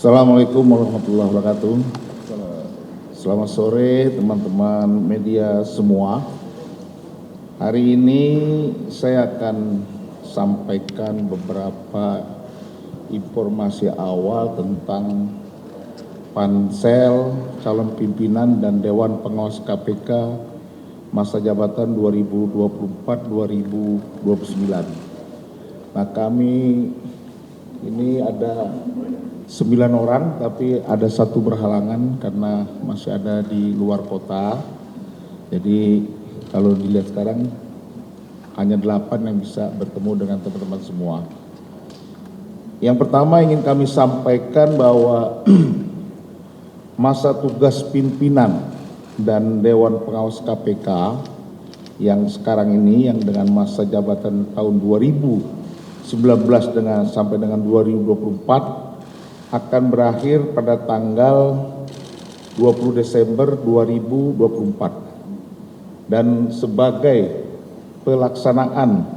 Assalamualaikum warahmatullahi wabarakatuh. Selamat sore teman-teman media semua. Hari ini saya akan sampaikan beberapa informasi awal tentang Pansel Calon Pimpinan dan Dewan Pengawas KPK masa jabatan 2024-2029. Nah, kami ini ada 9 orang, tapi ada satu berhalangan karena masih ada di luar kota. Jadi kalau dilihat sekarang hanya 8 yang bisa bertemu dengan teman-teman semua. Yang pertama ingin kami sampaikan bahwa masa tugas pimpinan dan Dewan Pengawas KPK yang sekarang ini yang dengan masa jabatan tahun 2019 sampai dengan 2024 akan berakhir pada tanggal 20 Desember 2024 dan sebagai pelaksanaan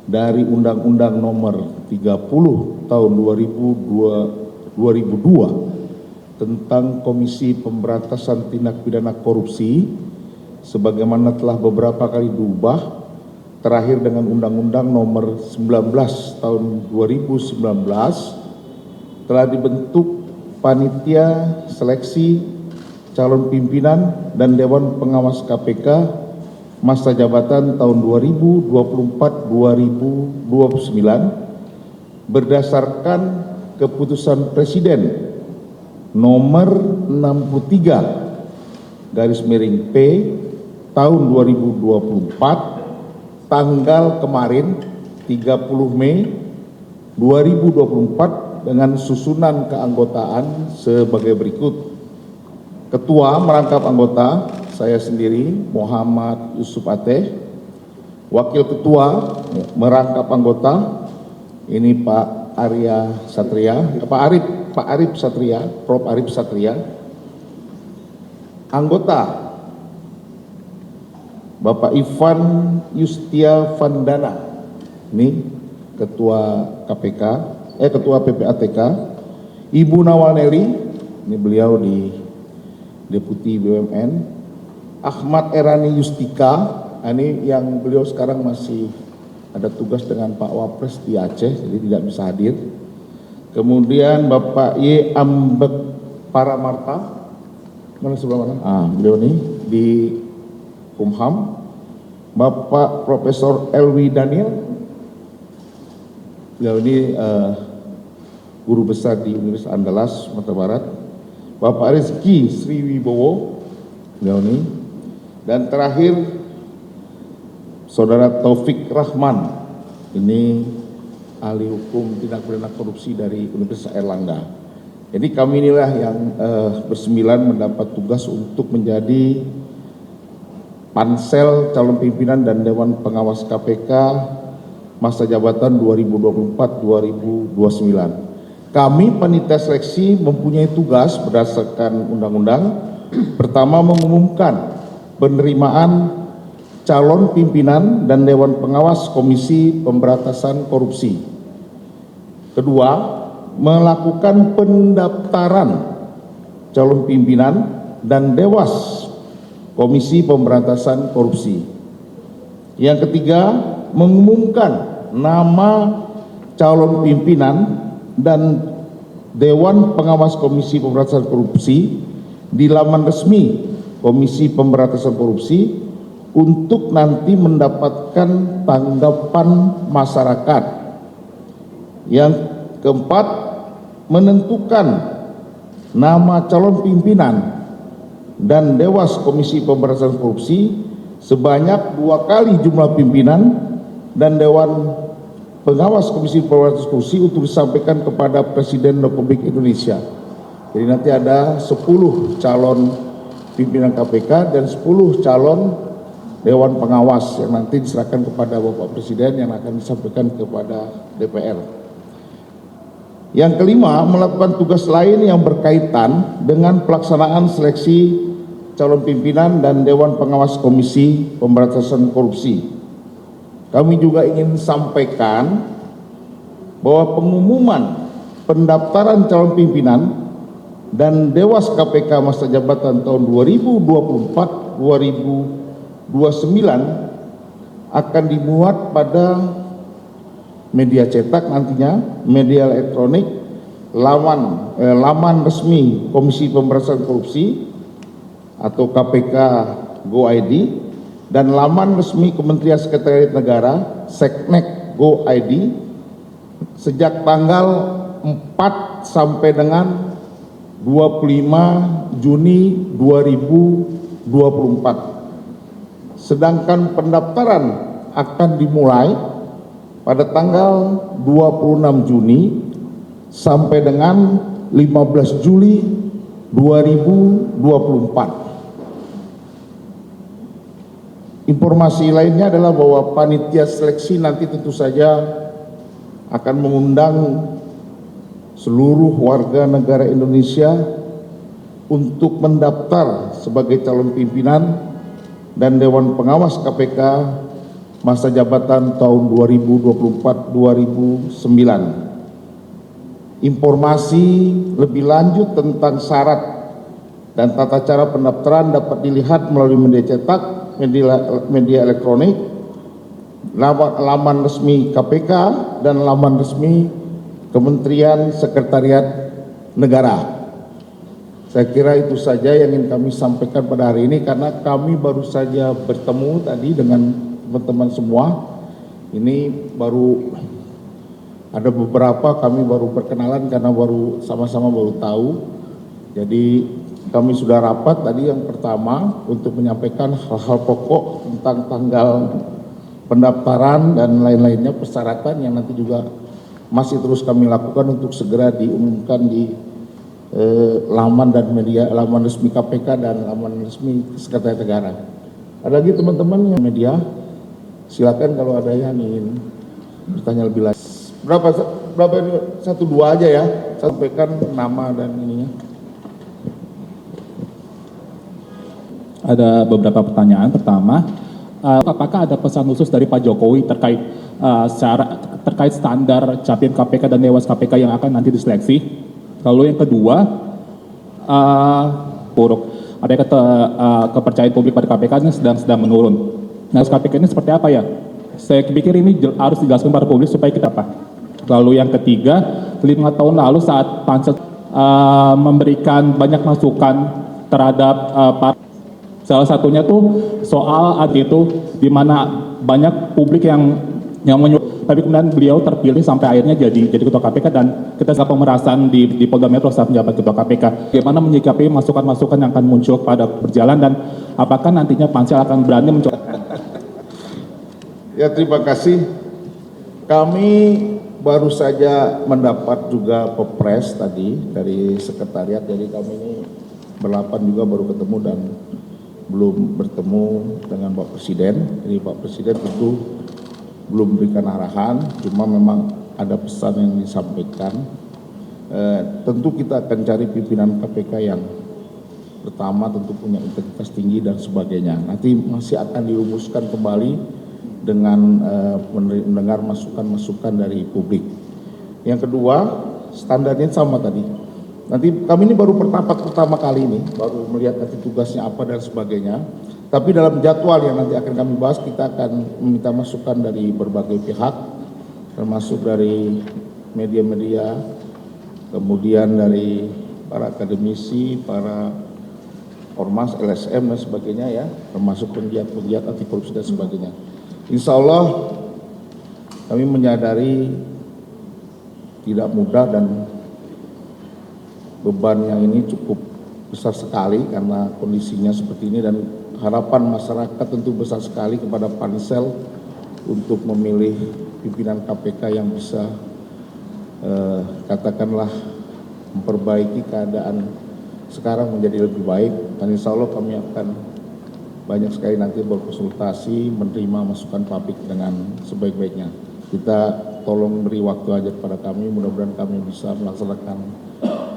dari Undang-Undang Nomor 30 Tahun 2002 tentang Komisi Pemberantasan Tindak Pidana Korupsi sebagaimana telah beberapa kali diubah, terakhir dengan Undang-Undang Nomor 19 Tahun 2019 telah dibentuk panitia seleksi calon pimpinan dan Dewan Pengawas KPK masa jabatan tahun 2024-2029 berdasarkan keputusan Presiden nomor 63 /P tahun 2024 tanggal kemarin 30 Mei 2024 dengan susunan keanggotaan sebagai berikut. Ketua merangkap anggota saya sendiri Muhammad Yusuf Ateh. Wakil Ketua merangkap anggota ini Pak Arya Satria, Pak Arif Satria, Prof Arif Satria. Anggota Bapak Ivan Yustia Vandana, ini Ketua KPK, Ketua PPATK. Ibu Nawal Nelly, ini beliau di Deputi BUMN. Ahmad Erani Yustika, ini yang beliau sekarang masih ada tugas dengan Pak Wapres di Aceh, jadi tidak bisa hadir. Kemudian Bapak Y. Ambek Paramarta, mana sebelah mana? Beliau ini di Kumham. Bapak Profesor Elwi Daniel, beliau ini guru besar di Universitas Andalas, Sumatera Barat. Bapak Rizky Sriwibowo, beliau ini. Dan terakhir Saudara Taufik Rahman, ini ahli hukum tindak pidana korupsi dari Universitas Airlangga. Jadi kami inilah yang bersembilan mendapat tugas untuk menjadi Pansel Calon Pimpinan dan Dewan Pengawas KPK masa jabatan 2024-2029. Kami panitia seleksi mempunyai tugas berdasarkan undang-undang. Pertama, mengumumkan penerimaan calon pimpinan dan Dewan Pengawas Komisi Pemberantasan Korupsi. Kedua, melakukan pendaftaran calon pimpinan dan Dewas Komisi Pemberantasan Korupsi. Yang ketiga, mengumumkan nama calon pimpinan dan Dewan Pengawas Komisi Pemberantasan Korupsi di laman resmi Komisi Pemberantasan Korupsi untuk nanti mendapatkan tanggapan masyarakat. Yang keempat, menentukan nama calon pimpinan dan Dewas Komisi Pemberantasan Korupsi sebanyak 2 kali jumlah pimpinan dan Dewan Pengawas Komisi Pemberantasan Korupsi untuk disampaikan kepada Presiden Republik Indonesia. Jadi nanti ada 10 calon pimpinan KPK dan 10 calon Dewan Pengawas yang nanti diserahkan kepada Bapak Presiden yang akan disampaikan kepada DPR. Yang kelima, melakukan tugas lain yang berkaitan dengan pelaksanaan seleksi calon pimpinan dan Dewan Pengawas Komisi Pemberantasan Korupsi. Kami juga ingin sampaikan bahwa pengumuman pendaftaran calon pimpinan dan Dewas KPK masa jabatan tahun 2024-2029 akan dimuat pada media cetak nantinya, media elektronik, laman resmi Komisi Pemberantasan Korupsi atau KPK Go.id dan laman resmi Kementerian Sekretariat Negara Seknek Go.id sejak tanggal 4 sampai dengan 25 Juni 2024. Sedangkan pendaftaran akan dimulai pada tanggal 26 Juni sampai dengan 15 Juli 2024. Informasi lainnya adalah bahwa panitia seleksi nanti tentu saja akan mengundang seluruh warga negara Indonesia untuk mendaftar sebagai calon pimpinan dan Dewan Pengawas KPK masa jabatan tahun 2024-2029. Informasi lebih lanjut tentang syarat dan tata cara pendaftaran dapat dilihat melalui media cetak, media elektronik, laman resmi KPK dan laman resmi Kementerian Sekretariat Negara. Saya kira itu saja yang ingin kami sampaikan pada hari ini karena kami baru saja bertemu tadi dengan teman-teman semua. Ini baru ada beberapa kami baru perkenalan karena baru sama-sama baru tahu. Jadi kami sudah rapat tadi yang pertama untuk menyampaikan hal-hal pokok tentang tanggal pendaftaran dan lain-lainnya, persyaratan yang nanti juga masih terus kami lakukan untuk segera diumumkan di laman dan media, laman resmi KPK dan laman resmi Sekretariat Negara. Ada lagi teman-teman yang media, silakan kalau ada yang ingin bertanya lebih lanjut. Berapa ini? 1-2 aja ya, sampaikan nama dan ininya. Ada beberapa pertanyaan. Pertama, apakah ada pesan khusus dari Pak Jokowi terkait terkait standar capim KPK dan Dewas KPK yang akan nanti diseleksi? Lalu yang kedua, buruk. Ada kepercayaan publik pada KPK ini sedang menurun. Nah, KPK ini seperti apa ya? Saya pikir ini harus dijelaskan pada publik supaya kita apa. Lalu yang ketiga, 5 tahun lalu saat Pansel memberikan banyak masukan terhadap salah satunya tuh soal itu di mana banyak publik yang tapi kemudian beliau terpilih sampai akhirnya jadi ketua KPK dan kita saat pemerasan di Polda Metro saat menjabat ketua KPK. Bagaimana menyikapi masukan-masukan yang akan muncul pada berjalan dan apakah nantinya Pansel akan berani mencoba? Ya, terima kasih. Kami baru saja mendapat juga Pepres tadi dari sekretariat, jadi kami ini berlapan juga baru ketemu dan belum bertemu dengan Pak Presiden. Jadi Pak Presiden tentu belum berikan arahan, cuma memang ada pesan yang disampaikan. Tentu kita akan cari pimpinan KPK yang pertama tentu punya integritas tinggi dan sebagainya. Nanti masih akan dirumuskan kembali dengan mendengar masukan-masukan dari publik. Yang kedua, standarnya sama tadi. Nanti kami ini baru pertama kali ini, baru melihat nanti tugasnya apa dan sebagainya. Tapi dalam jadwal yang nanti akan kami bahas, kita akan meminta masukan dari berbagai pihak, termasuk dari media-media, kemudian dari para akademisi, para ormas, LSM dan sebagainya ya, termasuk penggiat-penggiat anti korupsi dan sebagainya. Insya Allah kami menyadari tidak mudah dan beban yang ini cukup besar sekali karena kondisinya seperti ini dan harapan masyarakat tentu besar sekali kepada Pansel untuk memilih pimpinan KPK yang bisa katakanlah memperbaiki keadaan sekarang menjadi lebih baik, dan insya Allah kami akan banyak sekali nanti berkonsultasi, menerima masukan publik dengan sebaik-baiknya. Kita tolong beri waktu aja kepada kami, mudah-mudahan kami bisa melaksanakan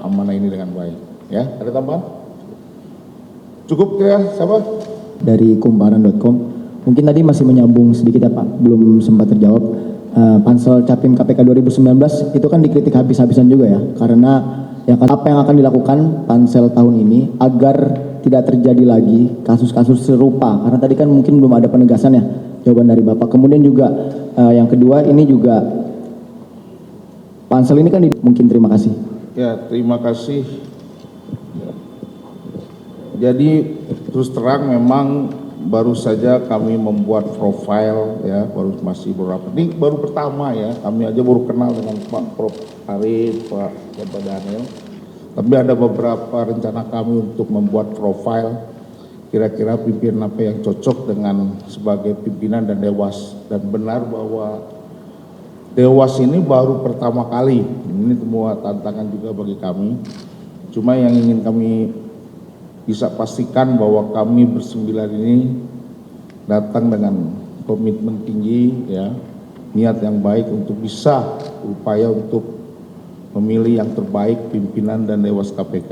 amanah ini dengan baik. Ya, ada tambahan? Cukup ya, siapa? Dari kumparan.com. Mungkin tadi masih menyambung sedikit ya Pak, belum sempat terjawab. Pansel Capim KPK 2019 itu kan dikritik habis-habisan juga ya, karena apa yang akan dilakukan Pansel tahun ini agar tidak terjadi lagi kasus-kasus serupa, karena tadi kan mungkin belum ada penegasan ya jawaban dari Bapak. Kemudian juga yang kedua ini juga Pansel ini kan mungkin, terima kasih. Ya, terima kasih. Jadi terus terang memang baru saja kami membuat profil ya, masih beberapa. Ini baru pertama ya, kami aja baru kenal dengan Pak Prof. Arif, Pak Daniel. Tapi ada beberapa rencana kami untuk membuat profil kira-kira pimpinan apa yang cocok dengan sebagai pimpinan dan dewas. Dan benar bahwa dewas ini baru pertama kali. Ini semua tantangan juga bagi kami. Cuma yang ingin kami bisa pastikan bahwa kami bersembilan ini datang dengan komitmen tinggi ya, niat yang baik untuk bisa upaya untuk memilih yang terbaik pimpinan dan dewas KPK.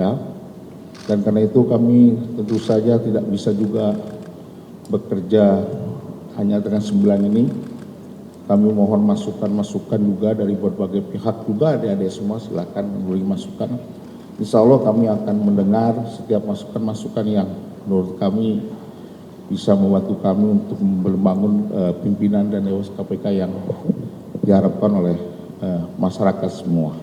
Dan karena itu kami tentu saja tidak bisa juga bekerja hanya dengan 9 ini. Kami mohon masukan-masukan juga dari berbagai pihak juga, adik-adik semua silakan memberi masukan. Insya Allah kami akan mendengar setiap masukan-masukan yang menurut kami bisa membantu kami untuk membangun pimpinan dan dewas KPK yang diharapkan oleh masyarakat semua.